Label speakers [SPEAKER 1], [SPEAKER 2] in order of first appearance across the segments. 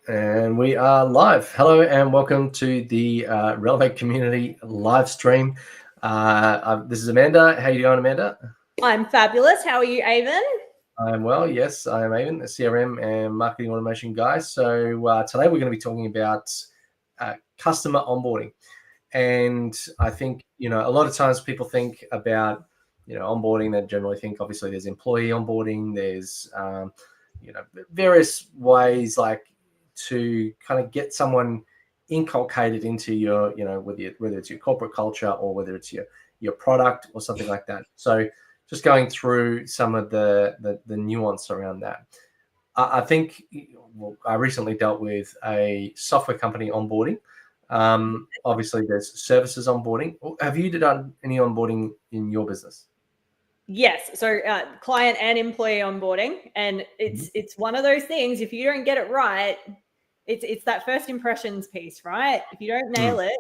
[SPEAKER 1] And we are live. Hello and welcome to the Relevate Community live stream. This is Amanda. How are you doing, Amanda?
[SPEAKER 2] I'm fabulous. How are you, Avon?
[SPEAKER 1] I'm well. Yes, I am Avon, the CRM and marketing automation guy. So today we're going to be talking about customer onboarding. And I think, a lot of times people think about, onboarding. They generally think, obviously, there's employee onboarding. There's, various ways to kind of get someone inculcated into your, whether it's your corporate culture or whether it's your product or something like that. So just going through some of the nuance around that. I think I recently dealt with a software company onboarding. Obviously, there's services onboarding. Have you done any onboarding in your business?
[SPEAKER 2] Yes. So client and employee onboarding. And it's one of those things, if you don't get it right, it's that first impressions piece, right? If you don't nail it,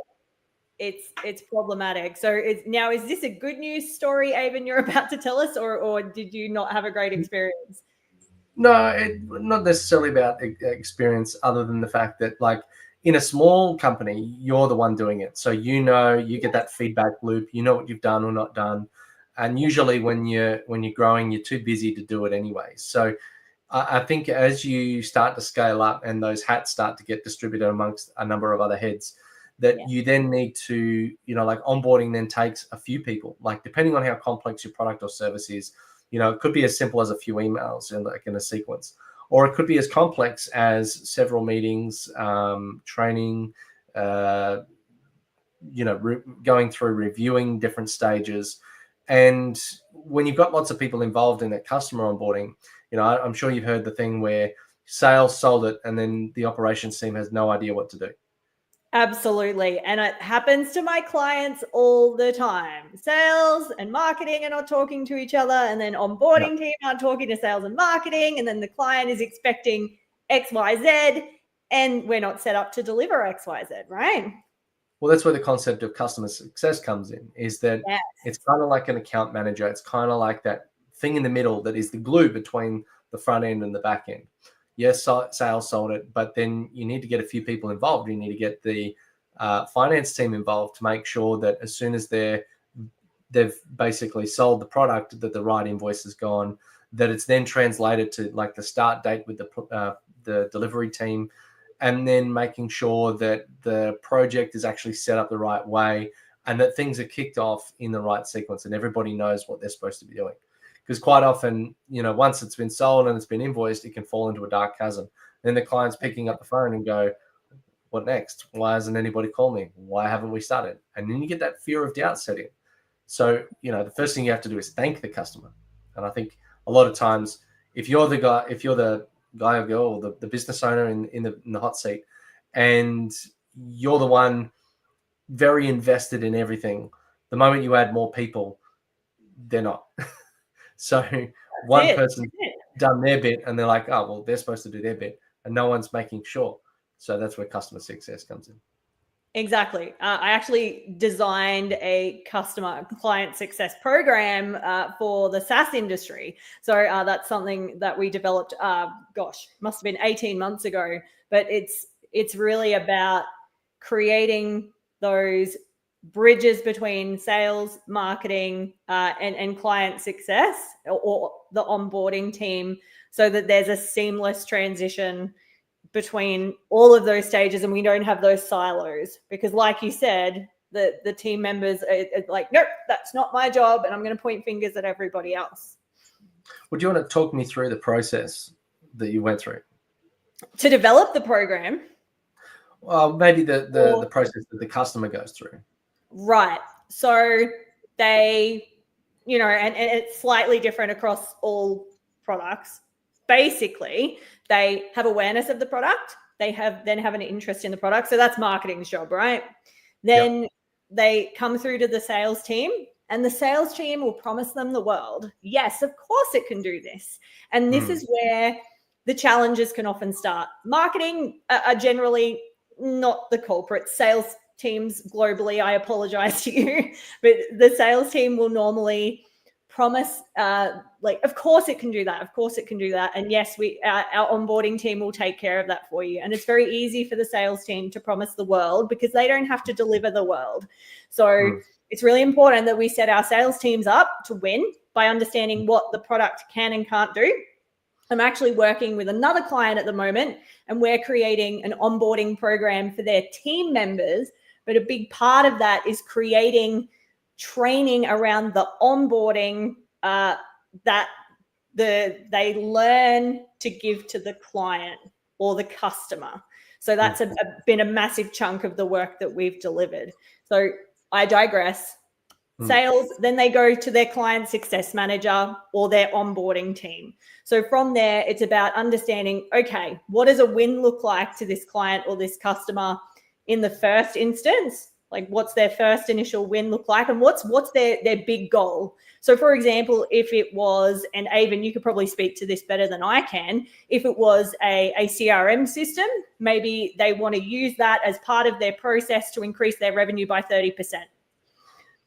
[SPEAKER 2] it's problematic. So is this a good news story, Avon, you're about to tell us, or did you not have a great experience?
[SPEAKER 1] No, not necessarily about experience, other than the fact that, in a small company, you're the one doing it. So you get that feedback loop. You know what you've done or not done. And usually when you're growing, you're too busy to do it anyway. So I think as you start to scale up and those hats start to get distributed amongst a number of other heads, that you then need to, onboarding then takes a few people, depending on how complex your product or service is. It could be as simple as a few emails in a sequence, or it could be as complex as several meetings, training, going through reviewing different stages. And when you've got lots of people involved in that customer onboarding, I'm sure you've heard the thing where sales sold it and then the operations team has no idea what to do.
[SPEAKER 2] Absolutely. And it happens to my clients all the time. Sales and marketing are not talking to each other, and then onboarding team aren't talking to sales and marketing, and then the client is expecting XYZ, and we're not set up to deliver XYZ, right?
[SPEAKER 1] Well, that's where the concept of customer success comes in, is that it's kind of like an account manager. It's kind of like that thing in the middle that is the glue between the front end and the back end. Yes, sales sold it, but then you need to get a few people involved. You need to get the finance team involved to make sure that as soon as they've basically sold the product, that the right invoice has gone, that it's then translated to the start date with the delivery team, and then making sure that the project is actually set up the right way and that things are kicked off in the right sequence and everybody knows what they're supposed to be doing. Because quite often, once it's been sold and it's been invoiced, it can fall into a dark chasm. Then the client's picking up the phone and go, what next? Why hasn't anybody called me? Why haven't we started? And then you get that fear of doubt set in. So, the first thing you have to do is thank the customer. And I think a lot of times, if you're the guy or girl or the business owner in the hot seat, and you're the one very invested in everything, the moment you add more people, they're not. So one person's done their bit and they're like, oh, well, they're supposed to do their bit, and no one's making sure. So that's where customer success comes in.
[SPEAKER 2] Exactly. I actually designed a client success program for the SaaS industry. So that's something that we developed, must have been 18 months ago. But it's really about creating those bridges between sales, marketing, and client success, or the onboarding team, so that there's a seamless transition between all of those stages and we don't have those silos. Because like you said, the team members are like, nope, that's not my job, and I'm going to point fingers at everybody else.
[SPEAKER 1] Would you want to talk me through the process that you went through
[SPEAKER 2] to develop the program?
[SPEAKER 1] Well, maybe the process that the customer goes through.
[SPEAKER 2] Right. So they, and it's slightly different across all products. Basically, they have awareness of the product. They then have an interest in the product. So that's marketing's job, right? Then they come through to the sales team, and the sales team will promise them the world. Yes, of course it can do this. And this is where the challenges can often start. Marketing are generally not the culprit. Sales teams globally, I apologize to you, but the sales team will normally promise, like, of course it can do that. Of course it can do that. And yes, our onboarding team will take care of that for you. And it's very easy for the sales team to promise the world because they don't have to deliver the world. So it's really important that we set our sales teams up to win by understanding what the product can and can't do. I'm actually working with another client at the moment, and we're creating an onboarding program for their team members. But a big part of that is creating training around the onboarding that they learn to give to the client or the customer. So that's been a massive chunk of the work that we've delivered. So I digress. Sales, then they go to their client success manager or their onboarding team. So from there, it's about understanding, okay, what does a win look like to this client or this customer in the first instance? Like, what's their first initial win look like, and what's their big goal? So for example, if it was, and Avon, you could probably speak to this better than I can, if it was a CRM system, maybe they want to use that as part of their process to increase their revenue by 30%.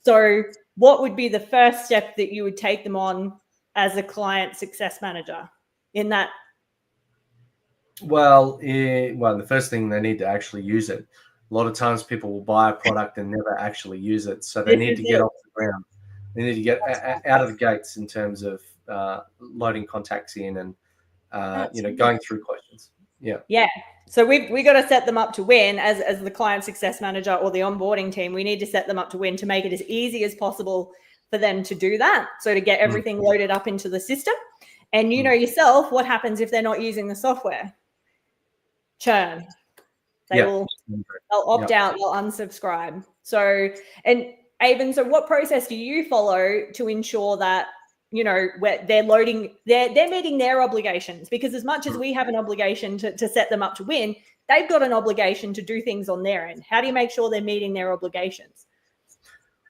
[SPEAKER 2] So what would be the first step that you would take them on as a client success manager in that?
[SPEAKER 1] Well, the first thing, they need to actually use it. A lot of times people will buy a product and never actually use it. So they need to get off the ground. They need to get out of the gates in terms of loading contacts in and, going through questions. Yeah.
[SPEAKER 2] So we got to set them up to win as the client success manager or the onboarding team. We need to set them up to win to make it as easy as possible for them to do that. So to get everything loaded up into the system. And you know yourself, what happens if they're not using the software? Churn. They'll opt out, they'll unsubscribe. So, and Avon, so what process do you follow to ensure that, where they're meeting their obligations? Because as much as we have an obligation to set them up to win, they've got an obligation to do things on their end. How do you make sure they're meeting their obligations?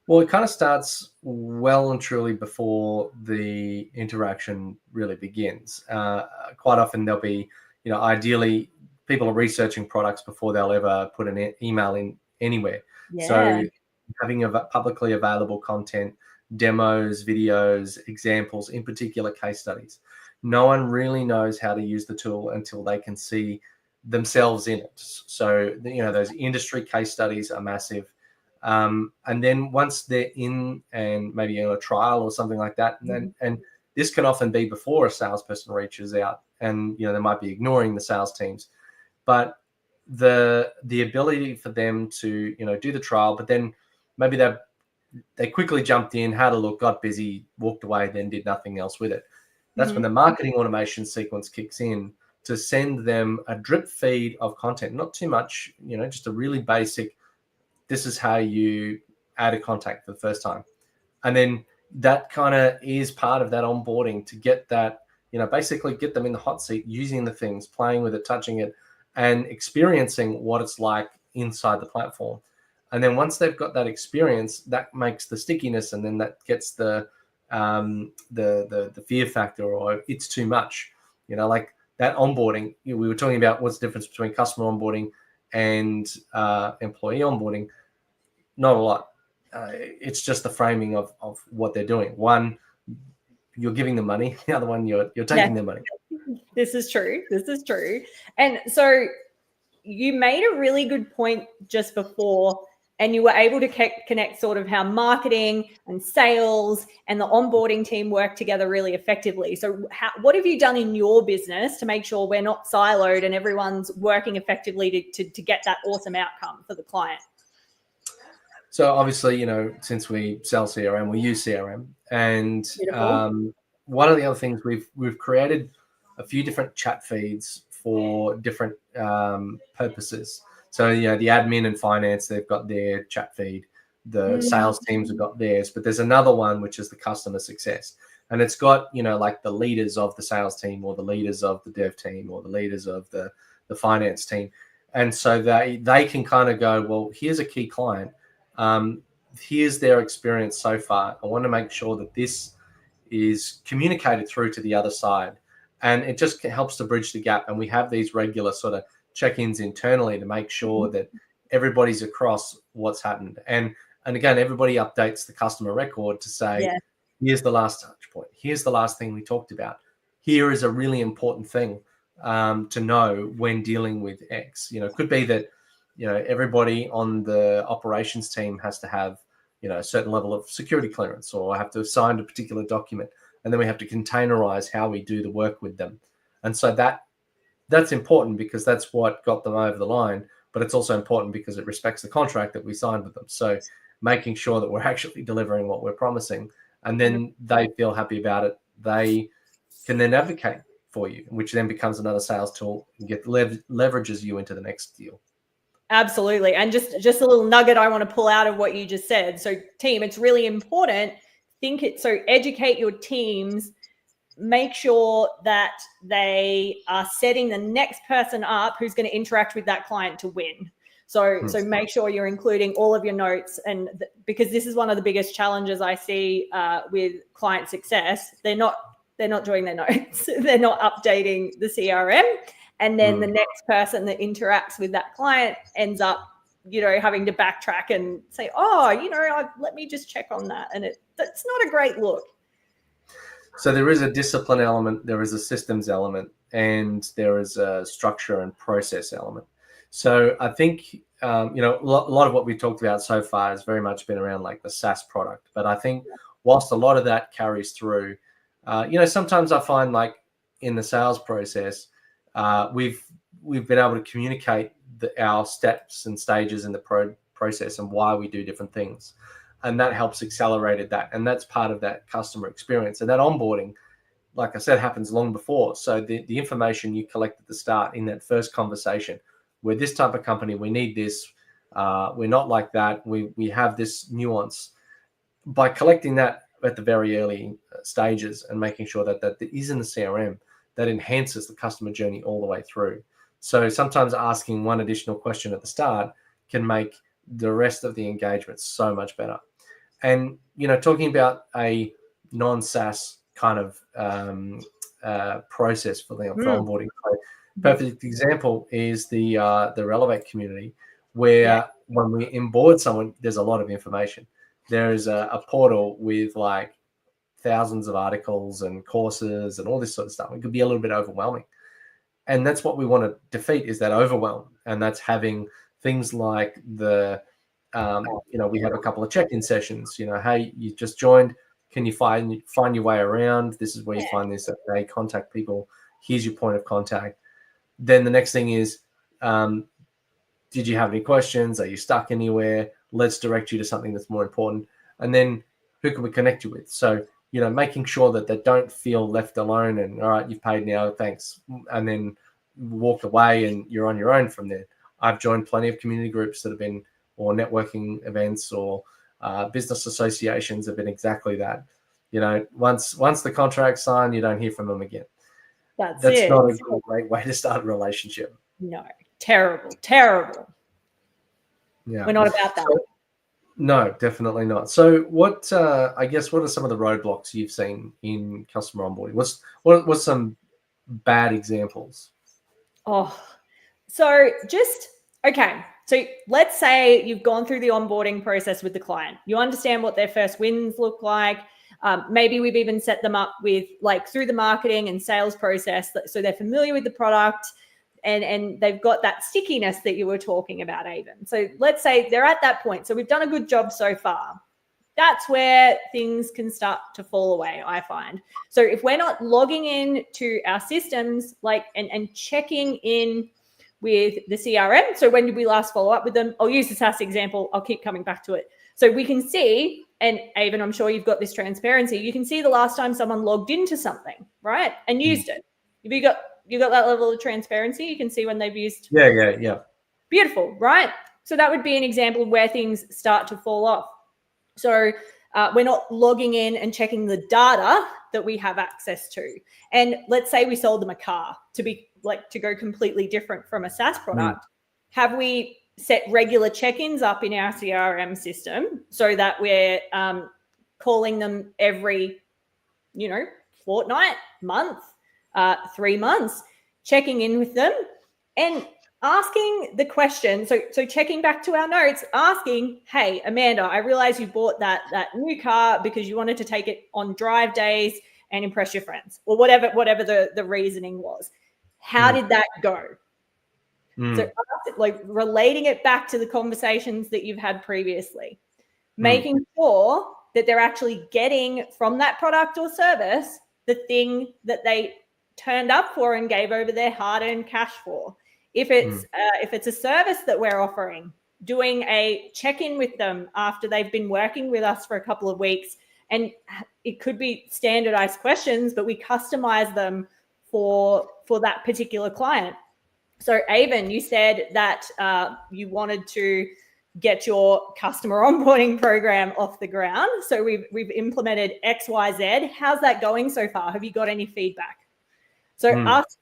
[SPEAKER 1] Well, it kind of starts well and truly before the interaction really begins. Quite often there'll be, ideally people are researching products before they'll ever put an email in anywhere. Yeah. So having publicly available content, demos, videos, examples, in particular case studies. No one really knows how to use the tool until they can see themselves in it. So, those industry case studies are massive. And then once they're in and maybe in a trial or something like that, and this can often be before a salesperson reaches out, and they might be ignoring the sales teams, but the ability for them to do the trial, but then maybe they quickly jumped in, had a look, got busy, walked away, then did nothing else with it. That's when the marketing automation sequence kicks in to send them a drip feed of content, not too much, just a really basic, this is how you add a contact for the first time. And then that kind of is part of that onboarding to get that, basically get them in the hot seat, using the things, playing with it, touching it, and experiencing what it's like inside the platform. And then once they've got that experience, that makes the stickiness, and then that gets the fear factor, or it's too much. Like that onboarding, we were talking about what's the difference between customer onboarding and employee onboarding. Not a lot. It's just the framing of what they're doing. One, you're giving them money. The other one, you're taking their money.
[SPEAKER 2] This is true. And so you made a really good point just before, and you were able to connect sort of how marketing and sales and the onboarding team work together really effectively. So what have you done in your business to make sure we're not siloed and everyone's working effectively to get that awesome outcome for the client?
[SPEAKER 1] So obviously, since we sell CRM, we use CRM. And one of the other things, we've created a few different chat feeds for different purposes. So, the admin and finance, they've got their chat feed. The sales teams have got theirs. But there's another one, which is the customer success. And it's got, like the leaders of the sales team, or the leaders of the dev team, or the leaders of the finance team. And so they can kind of go, well, here's a key client. Here's their experience so far. I want to make sure that this is communicated through to the other side. And it just helps to bridge the gap. And we have these regular sort of check-ins internally to make sure that everybody's across what's happened. And again, everybody updates the customer record to say, here's the last touch point. Here's the last thing we talked about. Here is a really important thing to know when dealing with X. It could be that, everybody on the operations team has to have, a certain level of security clearance, or have to sign a particular document, and then we have to containerize how we do the work with them. And so that's important because that's what got them over the line, but it's also important because it respects the contract that we signed with them. So making sure that we're actually delivering what we're promising, and then they feel happy about it, they can then advocate for you, which then becomes another sales tool and leverages you into the next deal.
[SPEAKER 2] Absolutely. And just a little nugget I want to pull out of what you just said. So team, it's really important. Educate your teams, make sure that they are setting the next person up who's going to interact with that client to win. So make sure you're including all of your notes, and because this is one of the biggest challenges I see with client success. They're not doing their notes. They're not updating the CRM. And then the next person that interacts with that client ends up, having to backtrack and say, let me just check on that. And that's not a great look.
[SPEAKER 1] So there is a discipline element, there is a systems element, and there is a structure and process element. So I think, a lot of what we talked about so far has very much been around like the SaaS product. But I think whilst a lot of that carries through, sometimes I find like in the sales process, we've been able to communicate our steps and stages in the process and why we do different things. And that helps accelerate that. And that's part of that customer experience. And that onboarding, like I said, happens long before. So the information you collect at the start in that first conversation, we're this type of company, we need this, we're not like that, we have this nuance. By collecting that at the very early stages and making sure that is in the CRM, that enhances the customer journey all the way through. So sometimes asking one additional question at the start can make the rest of the engagement so much better. And, talking about a non-SaaS kind of process for onboarding. Perfect example is the Relevate community, where when we onboard someone, there's a lot of information. There is a portal with like thousands of articles and courses and all this sort of stuff. It could be a little bit overwhelming. And that's what we want to defeat, is that overwhelm. And that's having things like we have a couple of check-in sessions, hey, you just joined, can you find your way around? This is where you find this, okay, contact people. Here's your point of contact. Then the next thing is, did you have any questions? Are you stuck anywhere? Let's direct you to something that's more important. And then who can we connect you with? So, making sure that they don't feel left alone and, all right, you've paid now, thanks. And then walk away and you're on your own from there. I've joined plenty of community groups that have been, or networking events, or business associations have been exactly that. Once the contract's signed, you don't hear from them again. That's not a great way to start a relationship.
[SPEAKER 2] No, terrible. Yeah, we're not about that.
[SPEAKER 1] No, definitely not. So what are some of the roadblocks you've seen in customer onboarding? What's some bad examples?
[SPEAKER 2] So let's say you've gone through the onboarding process with the client. You understand what their first wins look like. Maybe we've even set them up with through the marketing and sales process, so they're familiar with the product and they've got that stickiness that you were talking about, Avon. So let's say they're at that point. So we've done a good job so far. That's where things can start to fall away, I find. So if we're not logging in to our systems and checking in with the CRM. So when did we last follow up with them? I'll use the SaaS example. I'll keep coming back to it. So we can see, and Avon, I'm sure you've got this transparency. You can see the last time someone logged into something, right, and used it. Have you got that level of transparency? You can see when they've used.
[SPEAKER 1] Yeah.
[SPEAKER 2] Beautiful, right? So that would be an example of where things start to fall off. So we're not logging in and checking the data that we have access to. And let's say we sold them a car to go completely different from a SaaS product. Have we set regular check-ins up in our CRM system so that we're calling them every, fortnight, month, 3 months, checking in with them? And asking the question, so checking back to our notes, asking, hey, Amanda, I realize you bought that new car because you wanted to take it on drive days and impress your friends, or whatever the reasoning was. How did that go? So like relating it back to the conversations that you've had previously, making sure that they're actually getting from that product or service the thing that they turned up for and gave over their hard-earned cash for. If it's a service that we're offering, doing a check-in with them after they've been working with us for a couple of weeks, and it could be standardized questions, but we customize them for that particular client. So Avon, you said that you wanted to get your customer onboarding program off the ground. So we've implemented XYZ. How's that going so far? Have you got any feedback? So us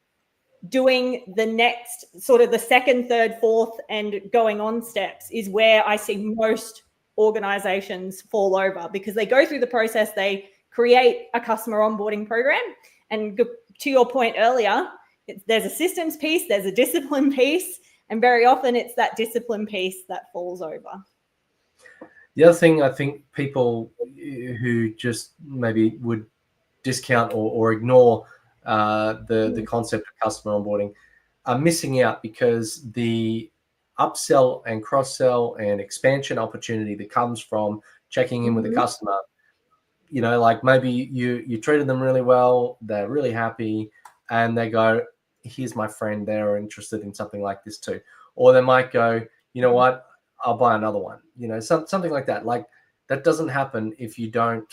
[SPEAKER 2] doing the next sort of the second, third, fourth, and going on steps is where I see most organizations fall over, because they go through the process, they create a customer onboarding program. And to your point earlier, there's a systems piece, there's a discipline piece, and very often it's that discipline piece that falls over.
[SPEAKER 1] The other thing, I think people who just maybe would discount or ignore the concept of customer onboarding are missing out, because the upsell and cross-sell and expansion opportunity that comes from checking in with the customer, you know, like maybe you treated them really well, they're really happy, and they go, here's my friend, they're interested in something like this too. Or they might go, you know what, I'll buy another one, you know, something like that. Like, that doesn't happen if you don't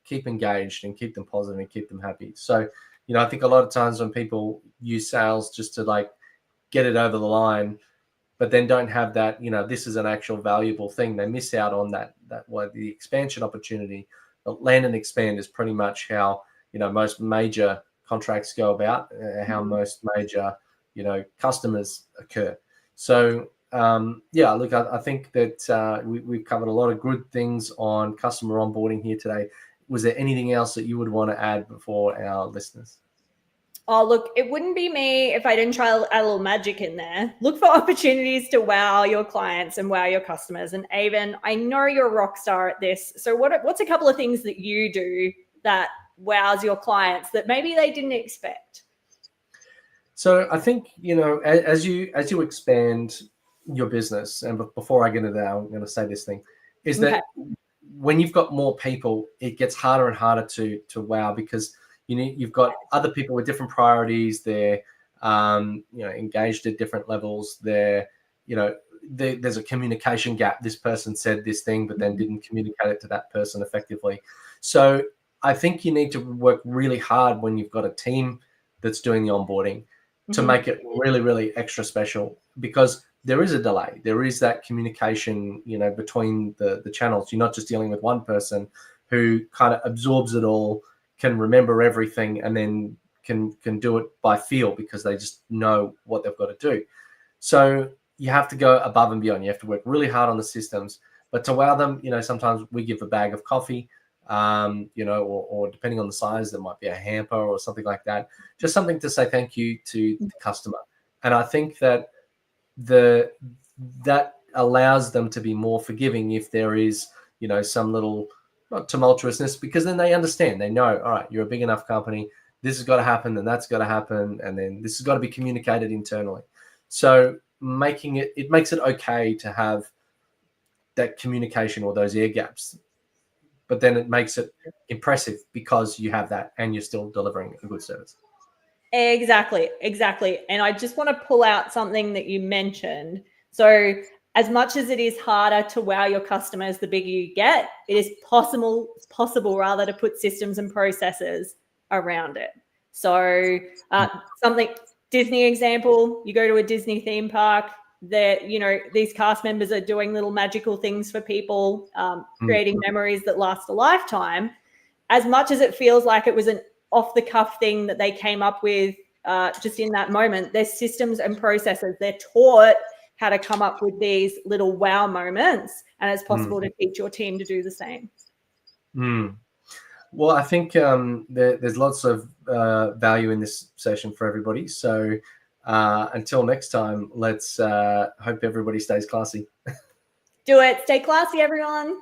[SPEAKER 1] keep engaged and keep them positive and keep them happy. So, you know, I think a lot of times when people use sales just to like get it over the line, but then don't have that, you know, this is an actual valuable thing, they miss out on that the expansion opportunity. Land and expand is pretty much how, you know, most major contracts go about, how most major, you know, customers occur. So yeah, look, I think that we've covered a lot of good things on customer onboarding here today. Was there anything else that you would want to add before our listeners?
[SPEAKER 2] Oh, look, it wouldn't be me if I didn't try to add a little magic in there. Look for opportunities to wow your clients and wow your customers. And Avon, I know you're a rock star at this. So what's a couple of things that you do that wows your clients that maybe they didn't expect?
[SPEAKER 1] So I think, you know, as you expand your business, and before I get into that, I'm going to say this thing, is that when you've got more people, it gets harder and harder to wow, because you've got other people with different priorities. They're you know, engaged at different levels. They're, you know, there's a communication gap. This person said this thing, but then didn't communicate it to that person effectively. So I think you need to work really hard when you've got a team that's doing the onboarding to make it really, really extra special, because there is a delay. There is that communication, you know, between the channels. You're not just dealing with one person who kind of absorbs it all, can remember everything, and then can do it by feel, because they just know what they've got to do. So you have to go above and beyond. You have to work really hard on the systems, but to wow them, you know, sometimes we give a bag of coffee, you know, or depending on the size, there might be a hamper or something like that. Just something to say thank you to the customer. And I think that that allows them to be more forgiving if there is, you know, some little, not tumultuousness, because then they understand. They know, all right, you're a big enough company. This has got to happen, and that's got to happen, and then this has got to be communicated internally. So it makes it okay to have that communication or those air gaps, but then it makes it impressive because you have that and you're still delivering a good service.
[SPEAKER 2] Exactly. And I just want to pull out something that you mentioned. So as much as it is harder to wow your customers the bigger you get, it is possible rather to put systems and processes around it. So something, Disney example, you go to a Disney theme park, that, you know, these cast members are doing little magical things for people, creating memories that last a lifetime. As much as it feels like it was an off the cuff thing that they came up with just in that moment, there's systems and processes. They're taught how to come up with these little wow moments, and it's possible to teach your team to do the same.
[SPEAKER 1] Well, I think there's lots of value in this session for everybody. So Until next time, let's hope everybody stays classy.
[SPEAKER 2] Do it. Stay classy, everyone.